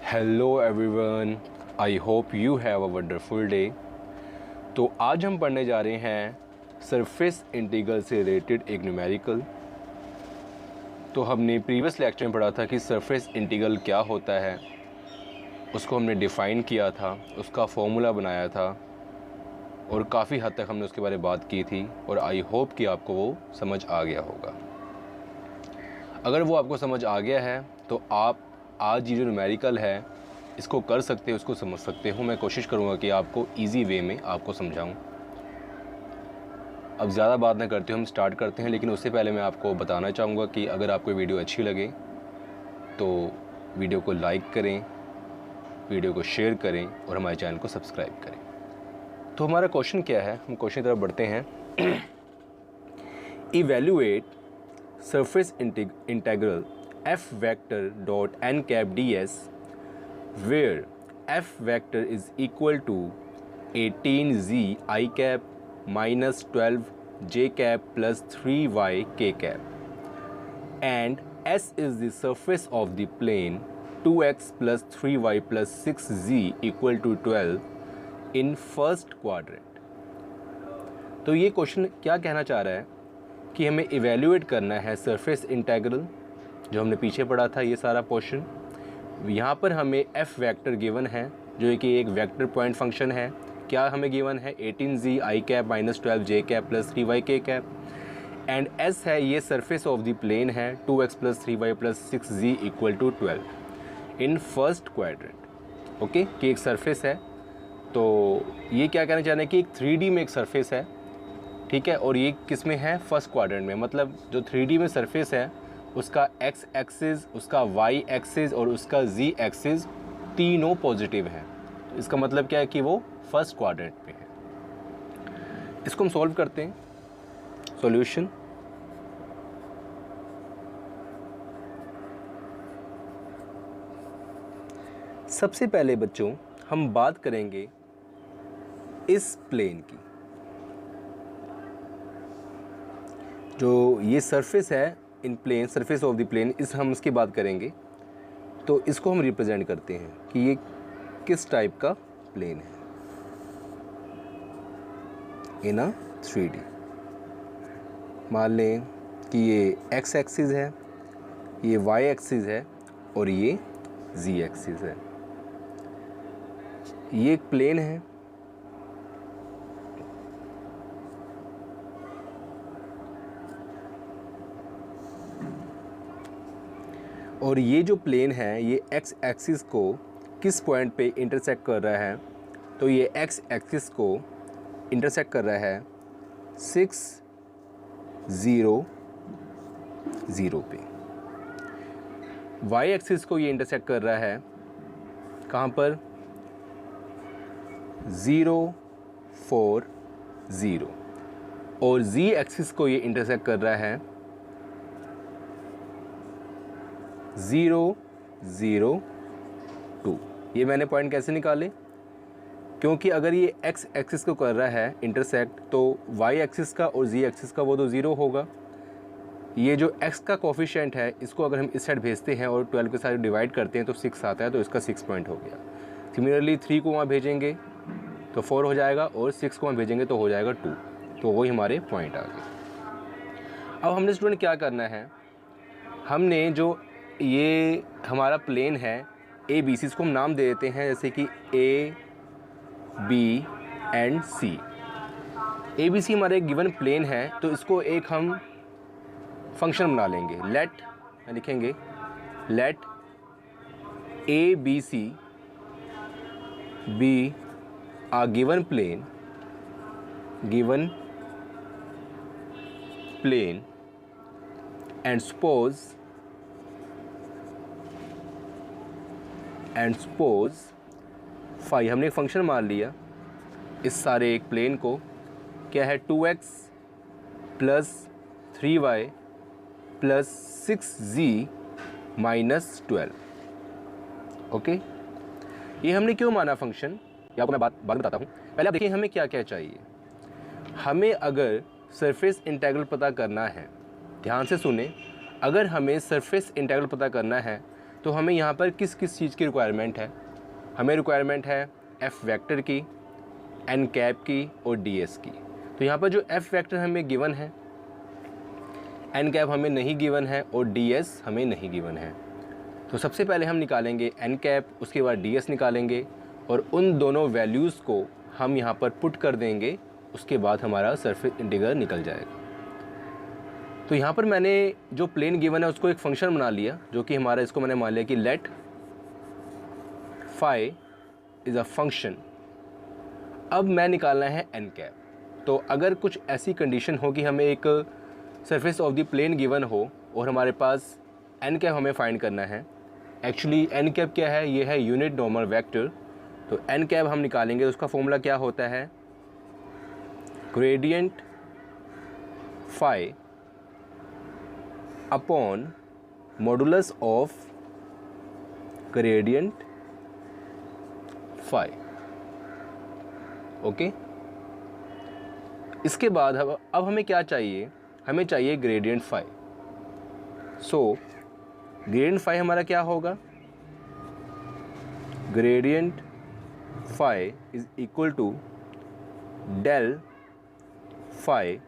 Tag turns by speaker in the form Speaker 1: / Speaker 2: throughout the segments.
Speaker 1: Hello everyone, I hope you have a wonderful day. तो आज हम पढ़ने जा रहे हैं सरफेस इंटीग्रल से रिलेटेड एक न्यूमेरिकल। तो हमने प्रीवियस लेक्चर में पढ़ा था कि सरफेस इंटीग्रल क्या होता है, उसको हमने डिफ़ाइन किया था, उसका फॉर्मूला बनाया था और काफ़ी हद तक हमने उसके बारे में बात की थी और आई होप कि आपको वो समझ आ गया होगा। अगर वो आपको समझ आ गया है तो आप आज ये जो न्यूमेरिकल है इसको कर सकते हो, उसको समझ सकते हो। मैं कोशिश करूँगा कि आपको इजी वे में आपको समझाऊँ। अब ज़्यादा बात ना करते हम स्टार्ट करते हैं, लेकिन उससे पहले मैं आपको बताना चाहूँगा कि अगर आपको वीडियो अच्छी लगे तो वीडियो को लाइक करें, वीडियो को शेयर करें और हमारे चैनल को सब्सक्राइब करें। तो हमारा क्वेश्चन क्या है, हम क्वेश्चन की तरफ बढ़ते हैं। Evaluate surface integral f vector dot n cap ds where f vector is equal to 18z I cap minus 12 j cap plus 3y k cap and s is the surface of the plane 2x plus 3y plus 6z equal to 12 in first quadrant। तो ये question क्या कहना चाह रहा है कि हमें evaluate करना है सरफेस इंटीग्रल, जो हमने पीछे पढ़ा था ये सारा पोर्शन। यहाँ पर हमें f वेक्टर गिवन है जो कि एक वेक्टर पॉइंट फंक्शन है। क्या हमें गिवन है 18z i cap minus 12 j cap plus 3y k cap and s है ये सरफेस ऑफ द प्लेन है 2x plus 3y plus 6z equal to 12 in first quadrant. Okay, कि एक surface है। तो ये क्या कहना चाह रहे हैं कि एक 3D में एक सरफेस है, ठीक है, और ये किस में है, फर्स्ट क्वाड्रेंट में। मतलब जो 3D में सरफेस है उसका x एक्सिस, उसका y एक्सिस और उसका z एक्सिस तीनों पॉजिटिव हैं। तो इसका मतलब क्या है कि वो फर्स्ट क्वाड्रेंट पे है। इसको हम सॉल्व करते हैं। सॉल्यूशन, सबसे पहले बच्चों हम बात करेंगे इस प्लेन की। जो ये सरफेस है in plane, surface of the plane, इस हम इसकी बात करेंगे। तो इसको हम रिप्रेजेंट करते हैं कि ये किस टाइप का प्लेन है इन अ 3D। मान लें कि ये x एक्सिस है, ये y एक्सिस है और ये z एक्सिस है। ये एक प्लेन है, और ये जो प्लेन है ये x एक्सिस को किस पॉइंट पे इंटरसेक्ट कर रहा है। तो ये x एक्सिस को इंटरसेक्ट कर रहा है 6 0 0 पे। y एक्सिस को ये इंटरसेक्ट कर रहा है कहाँ पर, 0 4 0, और z एक्सिस को ये इंटरसेक्ट कर रहा है 0 0 2। ये मैंने पॉइंट कैसे निकाले, क्योंकि अगर ये x एक्सिस को कर रहा है इंटरसेक्ट तो y एक्सिस का और z एक्सिस का वो तो 0 होगा। ये जो x का कोफिशिएंट है इसको अगर हम इस साइड भेजते हैं और 12 के साथ डिवाइड करते हैं तो 6 आता है, तो इसका 6 पॉइंट हो गया। सिमिलरली 3 को वहाँ भेजेंगे तो 4 हो जाएगा और 6 को वहाँ भेजेंगे तो हो जाएगा 2। तो वही हमारे पॉइंट आ गए। अब हमने स्टूडेंट क्या करना है, हमने जो ये हमारा प्लेन है ए बी सी, इसको हम नाम दे देते हैं जैसे कि A B and C. A B C हमारा एक गिवन प्लेन है, तो इसको एक हम फंक्शन बना लेंगे। लेट लिखेंगे let A B C be a given plane and suppose phi, हमने एक फंक्शन मान लिया इस सारे एक प्लेन को, क्या है 2x plus 3y plus 6z minus 12। Okay, ये हमने क्यों माना फंक्शन, ये आपको मैं बात बताता हूँ। पहले आप देखिए हमें क्या क्या चाहिए। हमें अगर सरफेस इंटीग्रल पता करना है, ध्यान से सुने, अगर हमें सरफेस इंटीग्रल पता करना है तो हमें यहाँ पर किस किस चीज़ की रिक्वायरमेंट है? हमें रिक्वायरमेंट है एफ वेक्टर की, एन कैप की और डी एस की। तो यहाँ पर जो एफ वेक्टर हमें गिवन है, एन कैप हमें नहीं गिवन है और डी एस हमें नहीं गिवन है। तो सबसे पहले हम निकालेंगे एन कैप, उसके बाद डी एस निकालेंगे और उन दोनों वैल्यूज़ को हम यहाँ पर पुट कर देंगे, उसके बाद हमारा सरफेस इंटीग्रल निकल जाएगा। तो यहाँ पर मैंने जो प्लेन गिवन है उसको एक फंक्शन बना लिया, जो कि हमारा, इसको मैंने मान लिया कि let phi is a function. अब मैं निकालना है एन कैप। तो अगर कुछ ऐसी कंडीशन हो कि हमें एक surface of the plane given हो और हमारे पास एन कैप हमें फाइंड करना है। एक्चुअली एन कैप क्या है? ये है यूनिट नॉर्मल वेक्टर। तो एन कैप हम निकालेंगे, उसका फॉर्मूला क्या होता है? Gradient phi upon modulus of gradient phi. Okay, इसके बाद अब हमें क्या चाहिए? हमें चाहिए gradient phi. So gradient phi हमारा क्या होगा? Gradient phi is equal to del phi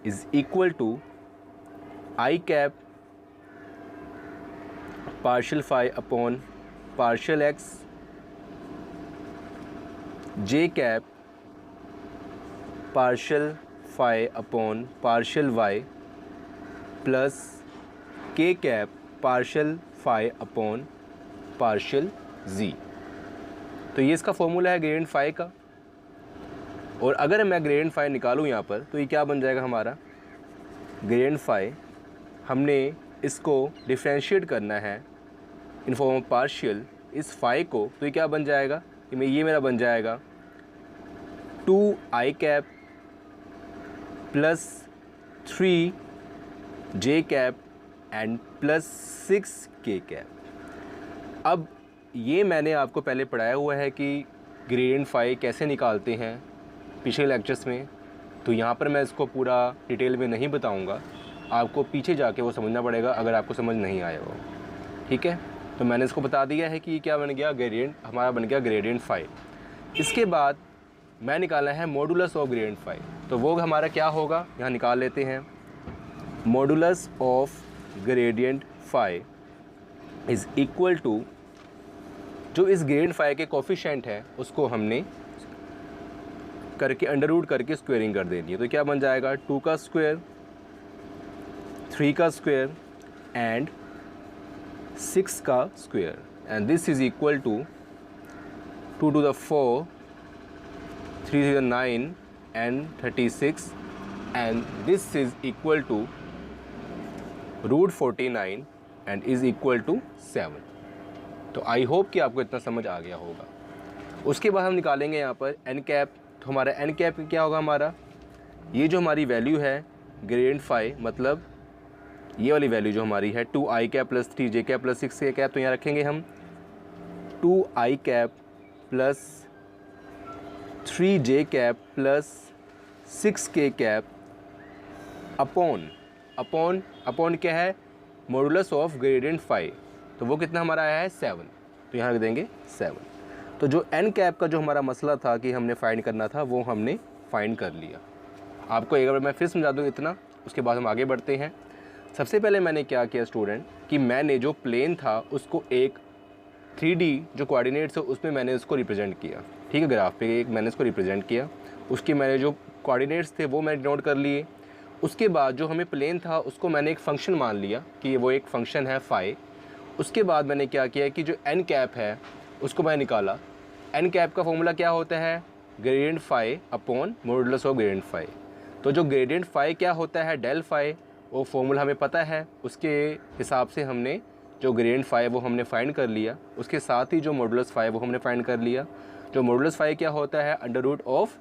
Speaker 1: is equal to i cap partial phi upon partial x, j cap partial phi upon partial y plus k cap partial phi upon partial z. तो ये इसका formula है gradient phi का। और अगर मैं gradient phi निकालूँ यहाँ पर, तो ये क्या बन जाएगा हमारा? ग्रेडियंट फाई हमने इसको डिफ्रेंशिएट करना है इन फॉर्म ऑफ पार्शियल इस फाई को, तो ये क्या बन जाएगा? ये मेरा बन जाएगा 2 आई cap plus 3 J cap and plus 6 के कैप। अब ये मैंने आपको पहले पढ़ाया हुआ है कि ग्रेडियंट फाई कैसे निकालते हैं पिछले लेक्चर्स में, तो यहाँ पर मैं इसको पूरा डिटेल में नहीं बताऊँगा, आपको पीछे जाके वो समझना पड़ेगा अगर आपको समझ नहीं आया वो। ठीक है, तो मैंने इसको बता दिया है कि ये क्या बन गया? ग्रेडियंट हमारा बन गया ग्रेडियंट फाई। इसके बाद मैं निकालना है मॉडुलस ऑफ ग्रेडियंट फाई। तो वो हमारा क्या होगा? यहाँ निकाल लेते हैं। Modulus of gradient phi is equal to, जो इस ग्रेडियंट फाई के कोफिशिएंट है उसको हमने करके अंडर रूट करके स्क्वेयरिंग कर देनी है। तो क्या बन जाएगा? 2 का स्क्वायर, 3 का स्क्वायर एंड 6 का square, and this is equal to 2 to the 4, 3 to the 9 and 36, and this is equal to root 49 and is equal to 7। तो आई होप कि आपको इतना समझ आ गया होगा। उसके बाद हम निकालेंगे यहाँ पर एन कैप। तो हमारा एन कैप क्या होगा? हमारा ये जो हमारी वैल्यू है ग्रेडियंट फाई, मतलब ये वाली वैल्यू जो हमारी है 2 आई कैप प्लस 3 जे कैप प्लस 6 के कैप, तो यहाँ रखेंगे हम 2 आई कैप प्लस 3 जे कैप प्लस 6 के कैप अपॉन क्या है? Modulus of gradient phi. तो वो कितना हमारा आया है? 7। तो यहाँ रख देंगे 7। तो जो एन कैप का जो हमारा मसला था कि हमने फाइंड करना था, वो हमने फाइंड कर लिया। आपको एक बार मैं फिर समझा दूँ इतना, उसके बाद हम आगे बढ़ते हैं। सबसे पहले मैंने क्या किया स्टूडेंट कि मैंने जो प्लेन था उसको एक 3D जो कोऑर्डिनेट्स है उसमें मैंने उसको रिप्रेजेंट किया। ठीक है, ग्राफ पे एक मैंने इसको रिप्रेजेंट किया, उसके मैंने जो कोऑर्डिनेट्स थे वो मैंने नोट कर लिए। उसके बाद जो हमें प्लेन था उसको मैंने एक फ़ंक्शन मान लिया कि वो एक फ़ंक्शन है फाई। उसके बाद मैंने क्या किया कि जो एन कैप है उसको मैं निकाला। एन कैप का फॉर्मूला क्या होता है? Gradient phi upon modulus of gradient phi. तो जो ग्रेडियंट फाई क्या होता है? Del phi. वो फॉर्मूला हमें पता है, उसके हिसाब से हमने जो ग्रेडियंट फाई वो हमने फाइंड कर लिया। उसके साथ ही जो मॉडुलस फाई वो हमने फाइंड कर लिया। जो मॉडुलस फाई क्या होता है? Under root of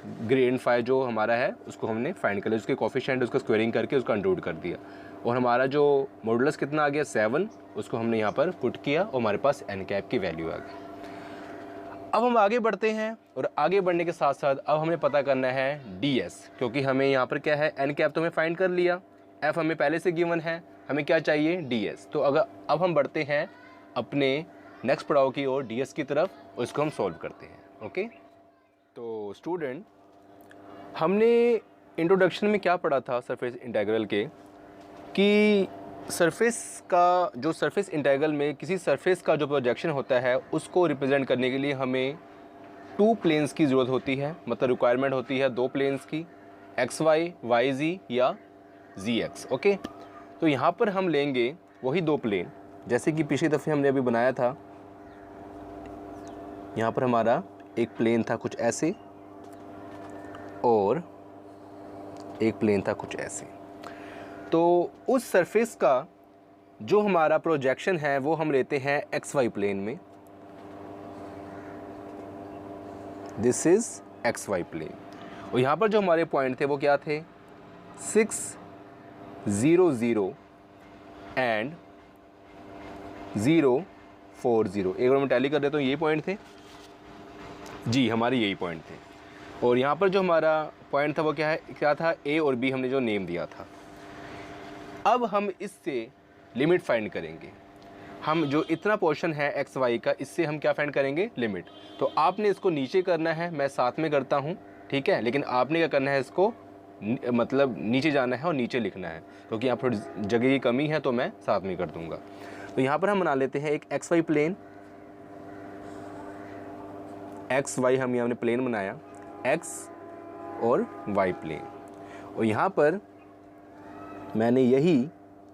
Speaker 1: gradient phi जो हमारा है उसको हमने फाइंड कर लिया, उसके कोफिशिएंट उसको स्क्वेयरिंग करके उसको अंडर रूट कर दिया। और हमारा जो मॉडुलस कितना आ गया? 7। उसको हमने यहाँ पर पुट किया और हमारे पास एन कैप की वैल्यू आ गई। अब हम आगे बढ़ते हैं और आगे बढ़ने के साथ साथ अब हमें पता करना है डी एस, क्योंकि हमें यहाँ पर क्या है? एन कैप तो हमें फाइंड कर लिया, एफ हमें पहले से गिवन है, हमें क्या चाहिए? D S. तो अगर अब हम बढ़ते हैं अपने नेक्स्ट पड़ाव की ओर ds की तरफ उसको हम सॉल्व करते हैं। ओके, तो स्टूडेंट हमने इंट्रोडक्शन में क्या पढ़ा था सरफेस इंटीग्रल के, कि सरफेस का जो सरफेस इंटीग्रल में किसी सरफेस का जो प्रोजेक्शन होता है उसको रिप्रेजेंट करने के लिए हमें 2 प्लेन्स की ज़रूरत होती है, मतलब रिक्वायरमेंट होती है 2 प्लेन्स की, xy, yz या zx। ओके, तो यहाँ पर हम लेंगे वही 2 प्लेन जैसे कि पिछली दफ़े हमने अभी बनाया था। यहाँ पर हमारा एक प्लेन था कुछ ऐसे और एक प्लेन था कुछ ऐसे। तो उस सरफेस का जो हमारा प्रोजेक्शन है वो हम लेते हैं xy प्लेन में। This is xy plane. और यहाँ पर जो हमारे पॉइंट थे वो क्या थे, 6, 0, 0 एंड 0, 4, 0। एक बार मैं टैली कर देता हूँ, ये पॉइंट थे जी, हमारे यही पॉइंट थे। और यहाँ पर जो हमारा पॉइंट था वो क्या था, a और b हमने जो नेम दिया था। अब हम इससे लिमिट फाइंड करेंगे। हम जो इतना पोर्शन है एक्स वाई का, इससे हम क्या फाइंड करेंगे, लिमिट। तो आपने इसको नीचे करना है, मैं साथ में करता हूँ, ठीक है, लेकिन आपने क्या करना है, इसको मतलब नीचे जाना है और नीचे लिखना है, क्योंकि यहाँ पर जगह की कमी है तो मैं साथ में कर दूँगा। तो यहाँ पर हम बना लेते हैं एक X Y plane. X Y हम यहाँ ने प्लेन बनाया, एक्स और वाई प्लेन। और यहाँ पर मैंने यही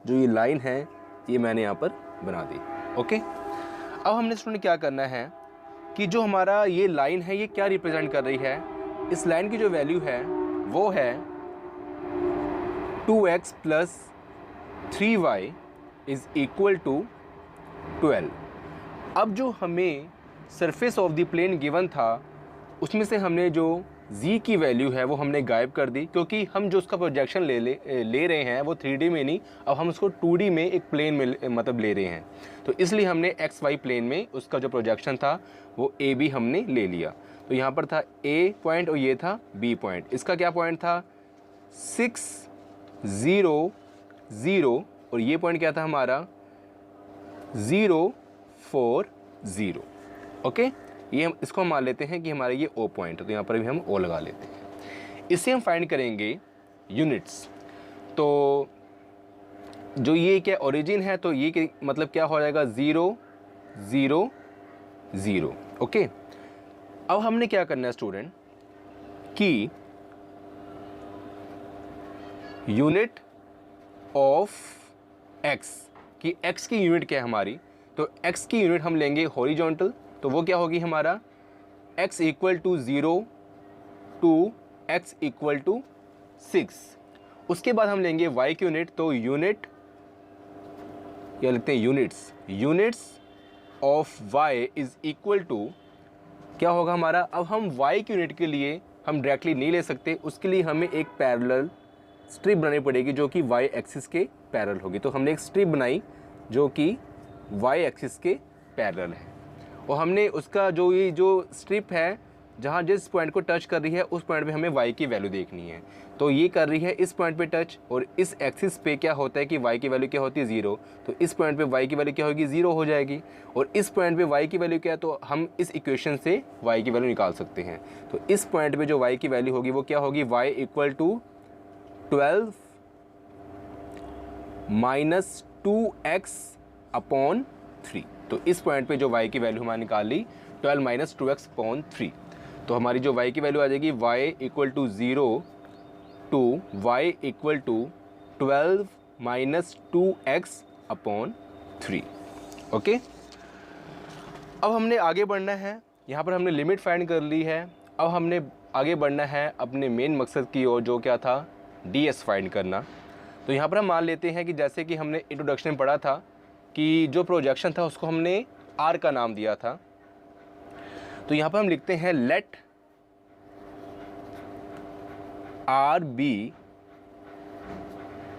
Speaker 1: जो ये लाइन है ये मैंने यहाँ पर बना दी। ओके, अब हमने स्टूडेंट क्या करना है कि जो हमारा ये लाइन है ये क्या रिप्रेजेंट कर रही है। इस लाइन की जो वैल्यू है वो है 2x + 3y is equal to 12। अब जो हमें surface of the plane given था उसमें से हमने जो z की वैल्यू है वो हमने गायब कर दी, क्योंकि हम जो उसका प्रोजेक्शन ले रहे हैं वो 3D में नहीं, अब हम उसको 2D में एक प्लेन में मतलब ले रहे हैं। तो इसलिए हमने एक्स वाई प्लेन में उसका जो प्रोजेक्शन था वो ए बी हमने ले लिया। तो यहाँ पर था ए पॉइंट और ये था बी पॉइंट। इसका क्या पॉइंट था, 6, 0, 0 और ये पॉइंट क्या था हमारा 0, 4, 0। ओके, ये हम इसको मान लेते हैं कि हमारा ये ओ पॉइंट है, तो यहाँ पर भी हम ओ लगा लेते हैं। इससे हम फाइंड करेंगे यूनिट्स। तो जो ये क्या ओरिजिन है, तो ये मतलब क्या हो जाएगा 0, 0, 0। ओके, अब हमने क्या करना है स्टूडेंट कि यूनिट ऑफ एक्स की एक्स की यूनिट क्या है हमारी, तो एक्स की यूनिट हम लेंगे हॉरिजॉन्टल। तो वो क्या होगी हमारा x = 0 to x = 6। उसके बाद हम लेंगे y की यूनिट। तो यूनिट या लिखते हैं units of y is equal to क्या होगा हमारा। अब हम y की यूनिट के लिए हम डायरेक्टली नहीं ले सकते, उसके लिए हमें एक पैरेलल स्ट्रिप बनानी पड़ेगी जो कि y एक्सिस के पैरेलल होगी। तो हमने एक स्ट्रिप बनाई जो कि y एक्सिस के पैरेलल है, और हमने उसका जो ये जो स्ट्रिप है जहाँ जिस पॉइंट को टच कर रही है उस पॉइंट पे हमें y की वैल्यू देखनी है। तो ये कर रही है इस पॉइंट पे टच, और इस एक्सिस पे क्या होता है कि y की वैल्यू क्या होती है 0। तो इस पॉइंट पे y की वैल्यू क्या होगी 0 हो जाएगी, और इस पॉइंट पे y की वैल्यू क्या है, तो हम इस इक्वेशन से y की वैल्यू निकाल सकते हैं। तो इस पॉइंट पे जो y की वैल्यू होगी वो क्या होगी, y = 12 - 2x/3। तो इस पॉइंट पे जो y की वैल्यू हमारी निकाल ली 12 - 2x/3। तो हमारी जो y की वैल्यू आ जाएगी y = 0 to y = 12 - 2x/3। Okay, अब हमने आगे बढ़ना है। यहाँ पर हमने लिमिट फाइंड कर ली है। अब हमने आगे बढ़ना है अपने मेन मकसद की ओर, जो क्या था, ds फाइंड करना। तो यहाँ पर हम मान लेते हैं कि जैसे कि हमने इंट्रोडक्शन में पढ़ा था कि जो प्रोजेक्शन था उसको हमने r का नाम दिया था। तो यहाँ पर हम लिखते हैं लेट r be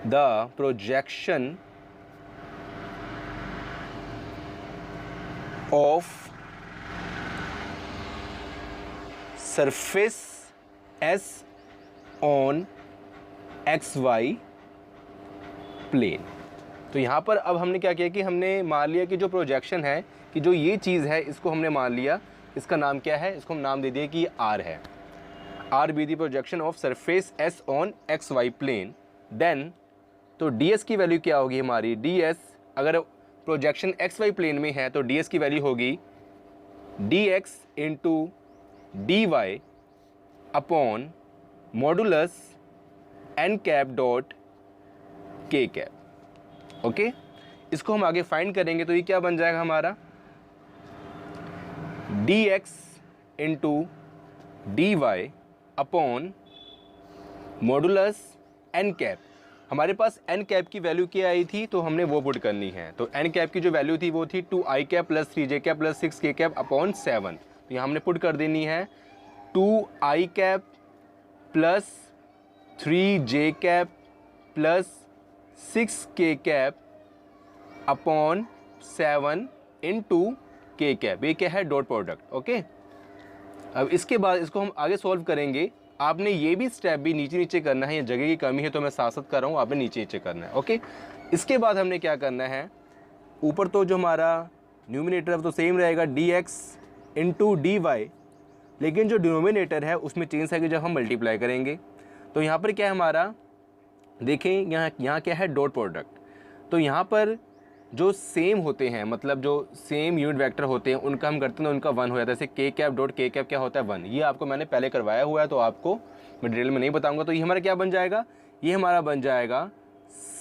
Speaker 1: the projection of surface S on xy plane. तो तो यहाँ पर अब हमने क्या किया कि हमने मान लिया कि जो प्रोजेक्शन है कि जो ये चीज़ है इसको हमने मान लिया, इसका नाम क्या है, इसको हम नाम दे दिए कि ये आर है। R be the projection of surface S on X Y plane. Then तो डी एस की वैल्यू क्या होगी हमारी, डी एस अगर प्रोजेक्शन एक्स वाई प्लेन में है तो डी एस की वैल्यू होगी D X into D Y upon modulus N cap dot K cap. Okay, इसको हम आगे फाइंड करेंगे तो ये क्या बन जाएगा हमारा, D X into D Y upon modulus N cap. हमारे पास एन कैप की वैल्यू क्या आई थी तो हमने वो पुट करनी है। तो एन कैप की जो वैल्यू थी वो थी 2i cap plus 3j cap plus 6k cap upon 7। तो यहाँ हमने पुट कर देनी है 2i cap plus 3j cap plus 6k cap upon 7 into के कैप। ये क्या है, डॉट प्रोडक्ट। ओके, अब इसके बाद इसको हम आगे सॉल्व करेंगे। आपने ये भी स्टेप भी नीचे नीचे करना है, ये जगह की कमी है तो मैं साथ साथ कर रहा हूँ, आपने नीचे नीचे करना है। ओके, इसके बाद हमने क्या करना है, ऊपर तो जो हमारा न्यूमिनेटर तो सेम रहेगा D X into D Y, लेकिन जो डिनोमिनेटर है उसमें चेंज है कि जब हम मल्टीप्लाई करेंगे। तो यहाँ पर क्या है हमारा, देखें यहाँ क्या है, डॉट प्रोडक्ट। तो यहाँ पर जो सेम होते हैं, मतलब जो सेम यूनिट वेक्टर होते हैं उनका हम करते हैं उनका 1 हो जाता है। जैसे के कैप डॉट के कैप क्या होता है, 1। ये आपको मैंने पहले करवाया हुआ है तो आपको मैं डिटेल में नहीं बताऊंगा। तो ये हमारा क्या बन जाएगा, ये हमारा बन जाएगा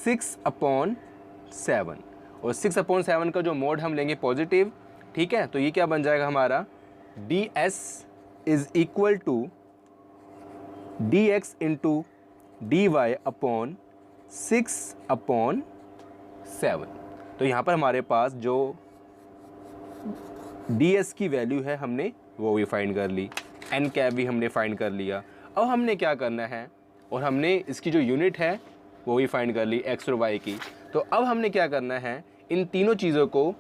Speaker 1: 6/7, और 6/7 का जो मोड हम लेंगे पॉजिटिव। ठीक है, तो ये क्या बन जाएगा हमारा, D S is equal to D X into D Y upon 6/7। तो यहाँ पर हमारे पास जो डी एस की वैल्यू है हमने वो भी फाइंड कर ली, एन कैप भी हमने फाइंड कर लिया। अब हमने क्या करना है, और हमने इसकी जो यूनिट है वो भी फाइंड कर ली एक्स और वाई की। तो अब हमने क्या करना है, इन तीनों चीज़ों को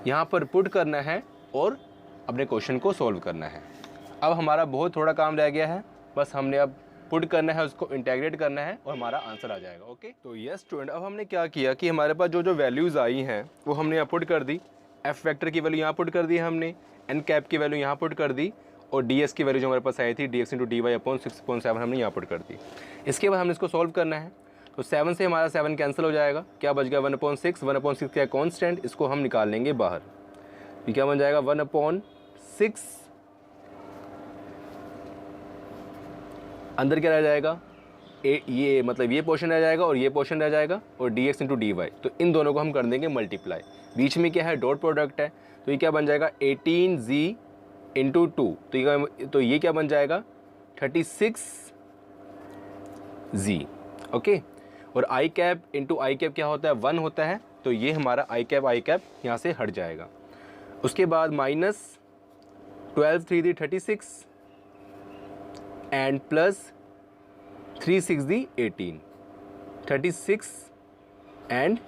Speaker 1: यहाँ पर पुट करना है और अपने क्वेश्चन को सॉल्व करना है। अब हमारा बहुत थोड़ा काम रह गया है, बस हमने अब पुट करना है, उसको इंटीग्रेट करना है और हमारा आंसर आ जाएगा। ओके, तो यस स्टूडेंट, अब हमने क्या किया कि हमारे पास जो जो वैल्यूज़ आई हैं वो हमने यहाँ पुट कर दी। एफ वेक्टर की वैल्यू यहाँ पुट कर दी हमने, एन कैप की वैल्यू यहाँ पुट कर दी, और डी एस की वैल्यू जो हमारे पास आई थी D X into D Y upon 6/7 हमने यहाँ पुट कर दी। इसके बाद हमने इसको सॉल्व करना है। तो 7 से हमारा 7 कैंसिल हो जाएगा, क्या बच गया 1/6। 1/6 क्या कॉन्स्टेंट, इसको हम निकाल लेंगे बाहर। ये क्या बन जाएगा 1/6, अंदर क्या रह जाएगा, ये मतलब ये पोर्शन रह जाएगा और ये पोर्शन रह जाएगा, और D X into D Y. तो इन दोनों को हम कर देंगे मल्टीप्लाई। बीच में क्या है, डॉट प्रोडक्ट है, तो ये क्या बन जाएगा 18z इंटू 2। तो ये क्या बन जाएगा 36z। ओके, और आई कैप इंटू आई कैप क्या होता है, 1 होता है, तो ये हमारा आई कैप यहाँ से हट जाएगा। उसके बाद माइनस 12 3 36 एंड प्लस 3 6 18, 36 एंड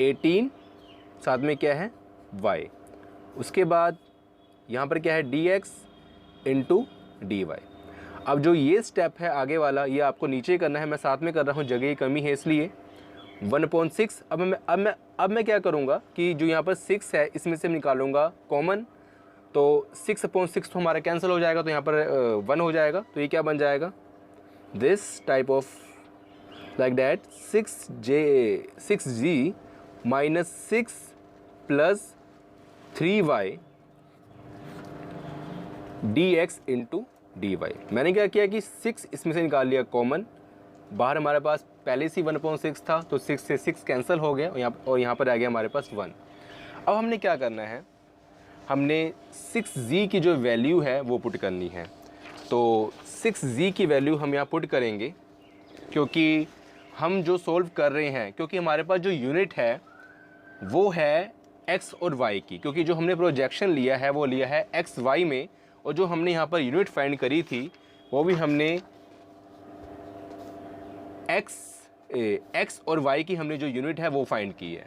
Speaker 1: 18, साथ में क्या है y। उसके बाद यहाँ पर क्या है D X into D Y. अब जो ये स्टेप है आगे वाला, ये आपको नीचे करना है, मैं साथ में कर रहा हूँ, जगह की कमी है इसलिए। 1/6 अब मैं क्या करूँगा कि जो यहाँ पर 6 है इसमें से निकालूंगा कॉमन, तो 6/6 तो हमारा कैंसिल हो जाएगा, तो यहाँ पर 1 हो जाएगा। तो ये क्या बन जाएगा, this type of like that 6g minus 6 plus 3y dx into D Y. मैंने क्या किया कि 6 इसमें से निकाल लिया कॉमन, बाहर हमारे पास पहले से 1/6 था तो 6 से 6 कैंसिल हो गया, और यहाँ पर आ गया हमारे पास 1। अब हमने क्या करना है, हमने 6g की जो वैल्यू है वो पुट करनी है। तो 6g की वैल्यू हम यहाँ पुट करेंगे, क्योंकि हम जो सोल्व कर रहे हैं, क्योंकि हमारे पास जो यूनिट है वो है x और y की, क्योंकि जो हमने प्रोजेक्शन लिया है वो लिया है x y में, और जो हमने यहाँ पर यूनिट फाइंड करी थी वो भी हमने x और y की हमने जो यूनिट है वो फाइंड की है।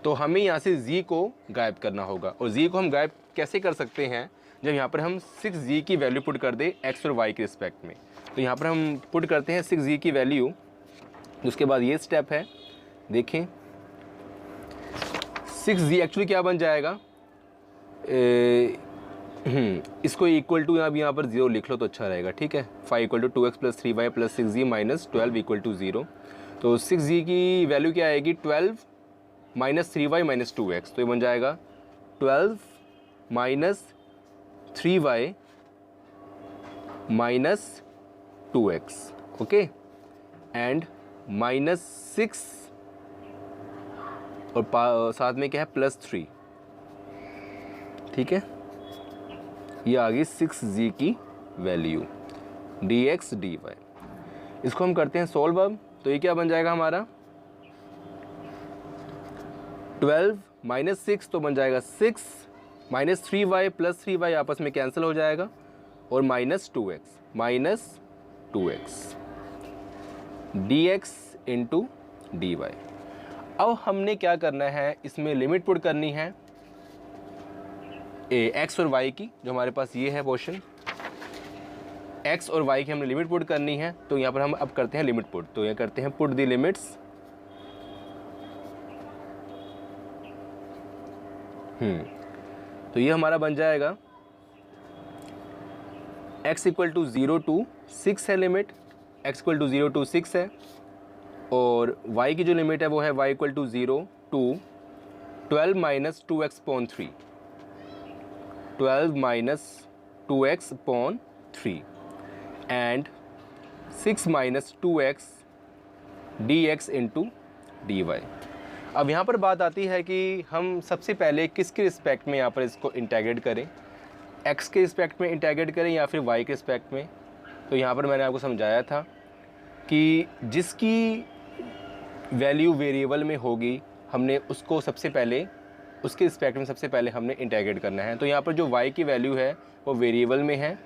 Speaker 1: तो हमें यहाँ से z को गायब करना होगा, और z को हम गायब कैसे कर सकते हैं, जब यहाँ पर हम 6g की वैल्यू पुट कर दे x और y के रिस्पेक्ट में। तो यहाँ पर हम पुट करते हैं 6g की वैल्यू, उसके बाद ये स्टेप है देखें 6z एक्चुअली क्या बन जाएगा, इसको इक्वल टू यहाँ पर 0 लिख लो तो अच्छा रहेगा, ठीक है। 5 equal to 2x plus 3y plus 6z minus 12 equal to 0। तो 6z की वैल्यू क्या आएगी, 12 माइनस 3y माइनस 2x, तो ये बन जाएगा 12 minus 3y minus 2x, okay, and minus 6 और साथ में क्या है प्लस 3, ठीक है। ये आ गई 6z की वैल्यू dx dy। इसको हम करते हैं सॉल्व अब, तो ये क्या बन जाएगा हमारा 12 माइनस 6 तो बन जाएगा 6 माइनस 3y प्लस 3y आपस में कैंसिल हो जाएगा और minus 2x dx into dy। अब हमने क्या करना है, इसमें लिमिट पुट करनी है x और y की, जो हमारे पास ये है पोर्शन x और y की हमने लिमिट पुट करनी है। तो यहाँ पर हम अब करते हैं लिमिट पुट, तो ये करते हैं पुट द लिमिट्स, तो ये हमारा बन जाएगा x इक्वल टू 0 टू 6 है limit, x equal to 0 to 6 है, और y की जो लिमिट है वो है y equal to 0 to 12 minus 2x upon 3, 12 minus 2x upon 3 and 6 minus 2x dx into dy। अब यहाँ पर बात आती है कि हम सबसे पहले किसके रिस्पेक्ट में यहाँ पर इसको इंटीग्रेट करें, x के रिस्पेक्ट में इंटीग्रेट करें या फिर y के रिस्पेक्ट में। तो यहाँ पर मैंने आपको समझाया था कि जिसकी वैल्यू वेरिएबल में होगी हमने उसको सबसे पहले उसके रिस्पेक्ट में सबसे पहले हमने इंटीग्रेट करना है। तो यहाँ पर जो y की वैल्यू है वो वेरिएबल में है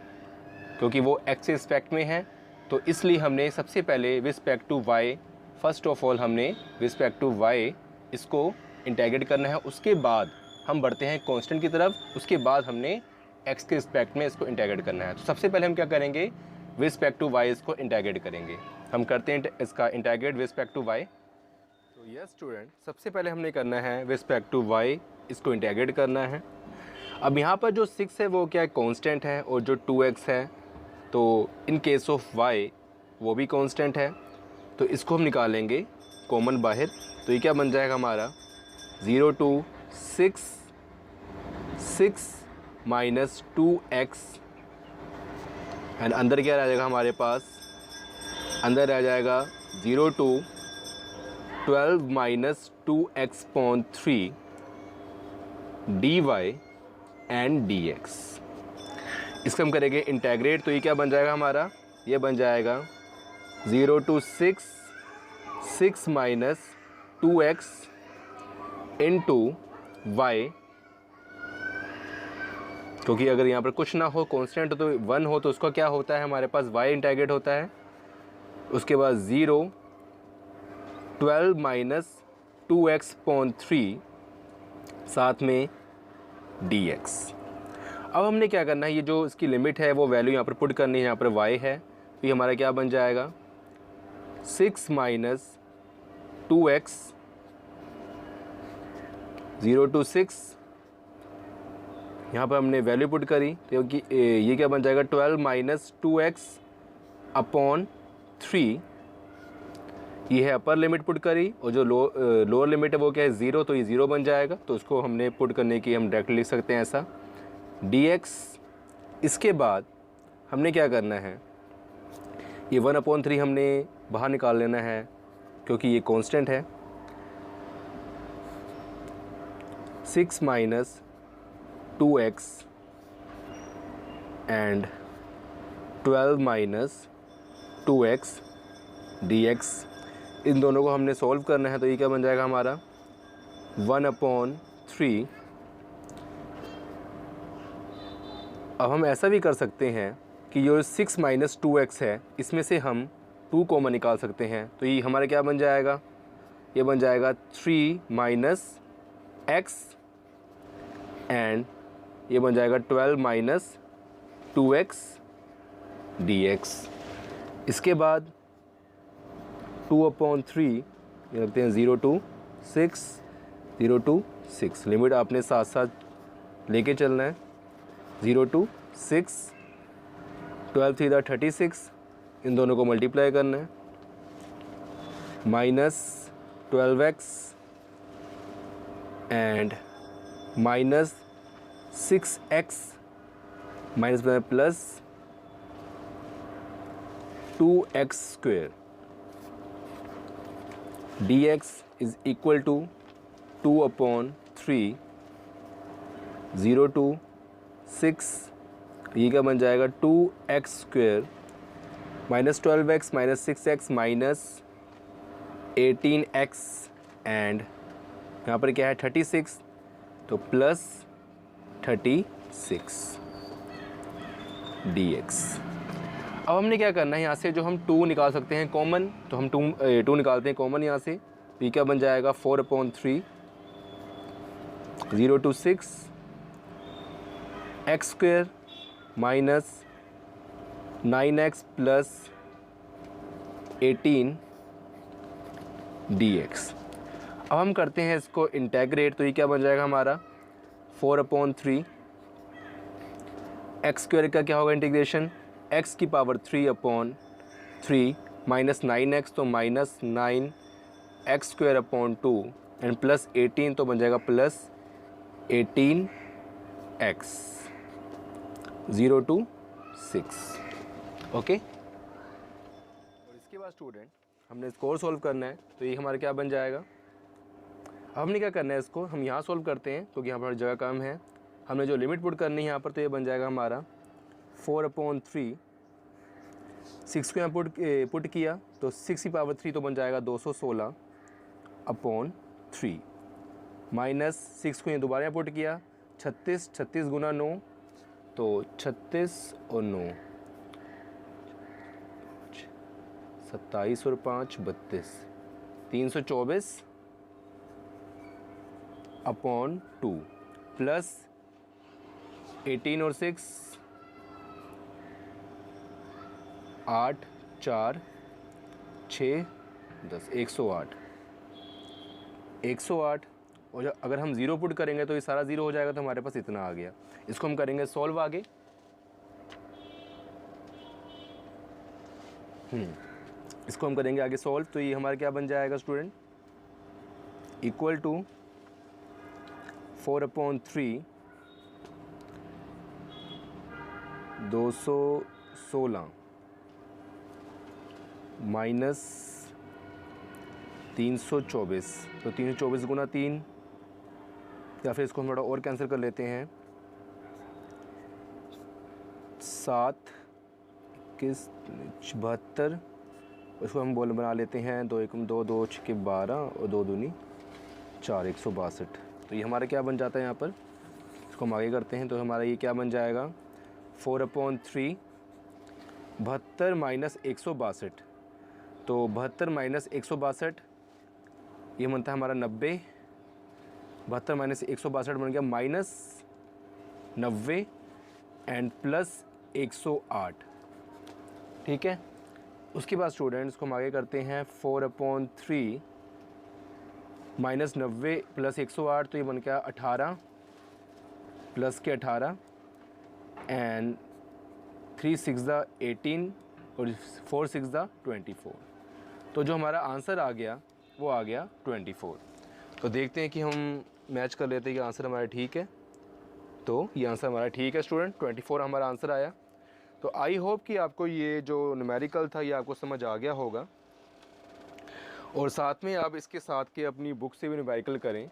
Speaker 1: क्योंकि वो x के रिस्पेक्ट में है, तो इसलिए हमने सबसे पहले respect to y, first of all हमने रिस्पेक्ट टू y इसको इंटीग्रेट करना है। उसके बाद हम बढ़ते हैं कांस्टेंट की तरफ, उसके बाद हमने x के रिस्पेक्ट में इसको इंटीग्रेट करना है। तो सबसे पहले हम क्या करेंगे, रिस्पेक्ट टू y इसको इंटीग्रेट करेंगे। हम करते हैं इसका इंटीग्रेट रिस्पेक्ट टू y। तो यस स्टूडेंट, सबसे पहले हमने करना है रिस्पेक्ट टू y इसको इंटीग्रेट करना है। अब यहाँ पर जो 6 है वो क्या है, कांस्टेंट है, और जो 2x है तो इन केस ऑफ y वो भी कांस्टेंट है, तो इसको हम निकालेंगे कॉमन बाहर। तो ये क्या बन जाएगा हमारा 0 टू 6 माइनस 2x एंड अंदर क्या रह जाएगा हमारे पास, अंदर रह जाएगा 0 to 12 minus 2x upon 3 dy and dx। इसको हम करेंगे इंटीग्रेट, तो ये क्या बन जाएगा हमारा, ये बन जाएगा 0 to 6 minus 2x into y, क्योंकि अगर यहाँ पर कुछ ना हो कांस्टेंट तो 1 हो तो उसका क्या होता है हमारे पास y इंटीग्रेट होता है। उसके बाद 0 12 माइनस 2x पॉन 3 साथ में dx। अब हमने क्या करना है, ये जो इसकी लिमिट है वो वैल्यू यहाँ पर पुट करनी है, यहाँ पर y है, तो ये हमारा क्या बन जाएगा 6 माइनस 2x 0 टू 6, यहाँ पर हमने वैल्यू पुट करी क्योंकि ये क्या बन जाएगा 12 माइनस 2x अपॉन 3, ये है अपर लिमिट पुट करी, और जो लोअर लिमिट है वो क्या है 0, तो ये 0 बन जाएगा। तो उसको हमने पुट करने की हम डायरेक्ट लिख सकते हैं ऐसा dx। इसके बाद हमने क्या करना है, ये 1/3 हमने बाहर निकाल लेना है क्योंकि ये कांस्टेंट है। 6 minus 2x and 12 minus 2x dx, इन दोनों को हमने सॉल्व करना है। तो ये क्या बन जाएगा हमारा 1/3। अब हम ऐसा भी कर सकते हैं कि जो 6 माइनस 2x है इसमें से हम 2 कॉमन निकाल सकते हैं। तो ये हमारा क्या बन जाएगा, ये बन जाएगा 3 माइनस x एंड ये बन जाएगा 12 माइनस 2x dx। इसके बाद 2/3 ये रखते हैं 0 to 6, 0 to 6। लिमिट आपने साथ साथ लेके चलना है। 0 to 6, 12 3 36, इन दोनों को मल्टीप्लाई करना है। Minus 12x and minus 6x minus plus 2x square dx is equal to 2/3, 0 to 6, ये क्या बन जाएगा 2x square minus 12x minus 6x minus 18x and यहाँ पर क्या है 36, तो प्लस 36 dx। अब हमने क्या करना है, यहाँ से जो हम 2 निकाल सकते हैं कॉमन, तो हम 2 निकालते हैं कॉमन यहाँ से, तो ये क्या बन जाएगा 4/3, 0 to 6 x square minus 9x plus 18 dx। अब हम करते हैं इसको इंटेग्रेट, तो ये क्या बन जाएगा हमारा 4/3, x स्क्वेयर का क्या होगा इंटीग्रेशन, x की पावर 3/3 माइनस 9x, तो minus 9x square upon 2 and plus 18, तो बन जाएगा प्लस 18x, 0 to 6। ओके, और इसके बाद स्टूडेंट हमने इसको और सॉल्व करना है, तो ये हमारा क्या बन जाएगा। अब हमने क्या करना है, इसको हम यहाँ सॉल्व करते हैं क्योंकि यहाँ पर जगह कम है। हमने जो लिमिट पुट करनी है यहाँ पर, तो ये बन जाएगा हमारा 4/3, 6 को यहाँ पुट किया तो 6 की पावर 3, तो बन जाएगा 216/3 माइनस 6 को ये दोबारा यहाँ पुट किया 36, 36 गुना 9, तो 36 और 9 27 और 5 32, 324/2 प्लस 18 और 6 8 4 6 10, 108, 108। और अगर हम 0 पुट करेंगे तो ये सारा 0 हो जाएगा, तो हमारे पास इतना आ गया। इसको हम करेंगे सॉल्व आगे। इसको हम करेंगे आगे सॉल्व, तो ये हमारा क्या बन जाएगा स्टूडेंट, इक्वल टू 4/3 216 माइनस 324, तो 324 गुना 3, या फिर इसको हम थोड़ा और कैंसिल कर लेते हैं, 7 21 72, उसको हम बोल बना लेते हैं 2 1 2 2 6 12 और 2 दूनी 4, 162। तो ये हमारा क्या बन जाता है यहाँ पर, इसको हम आगे करते हैं, तो हमारा ये क्या बन जाएगा 4/3 72 माइनस 162, तो 72 माइनस 162 ये बनता है हमारा 90, 72 माइनस 162 बन गया माइनस 90 एंड प्लस 108। ठीक है, उसके बाद स्टूडेंट्स को हम आगे करते हैं 4/3 माइनस 90 प्लस 108, तो ये बन गया 18 प्लस के 18 एंड 3 6 18 और 4 6 24। तो जो हमारा आंसर आ गया वो आ गया 24। तो देखते हैं कि हम मैच कर लेते हैं कि आंसर हमारा ठीक है। तो ये आंसर हमारा ठीक है स्टूडेंट, 24 हमारा आंसर आया। तो आई होप कि आपको ये जो न्यूमेरिकल था ये आपको समझ आ गया होगा, और साथ में आप इसके साथ के अपनी बुक से भी न्यूमेरिकल करें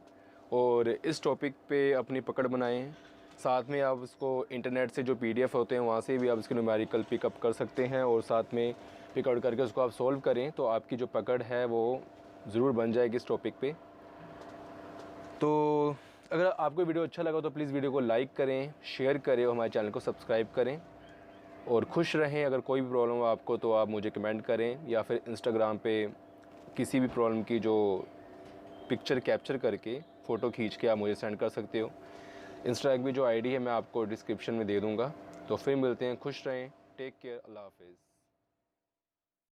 Speaker 1: और इस टॉपिक पे अपनी पकड़ बनाएं। साथ में आप इसको इंटरनेट से जो PDF होते हैं वहाँ से भी आप इसके न्यूमेरिकल पिकअप कर सकते हैं, और साथ में पिकआउट करके उसको आप सॉल्व करें, तो आपकी जो पकड़ है वो ज़रूर बन जाएगी इस टॉपिक पे। तो अगर आपको वीडियो अच्छा लगा तो प्लीज़ वीडियो को लाइक करें, शेयर करें और हमारे चैनल को सब्सक्राइब करें, और खुश रहें। अगर कोई भी प्रॉब्लम हो आपको तो आप मुझे कमेंट करें, या फिर इंस्टाग्राम पे किसी भी प्रॉब्लम की जो पिक्चर कैप्चर करके फ़ोटो खींच के आप मुझे सेंड कर सकते हो। इंस्टाग्राम की जो ID है मैं आपको डिस्क्रिप्शन में दे दूँगा। तो फिर मिलते हैं, खुश रहें, टेक केयर, अल्लाह हाफिज़।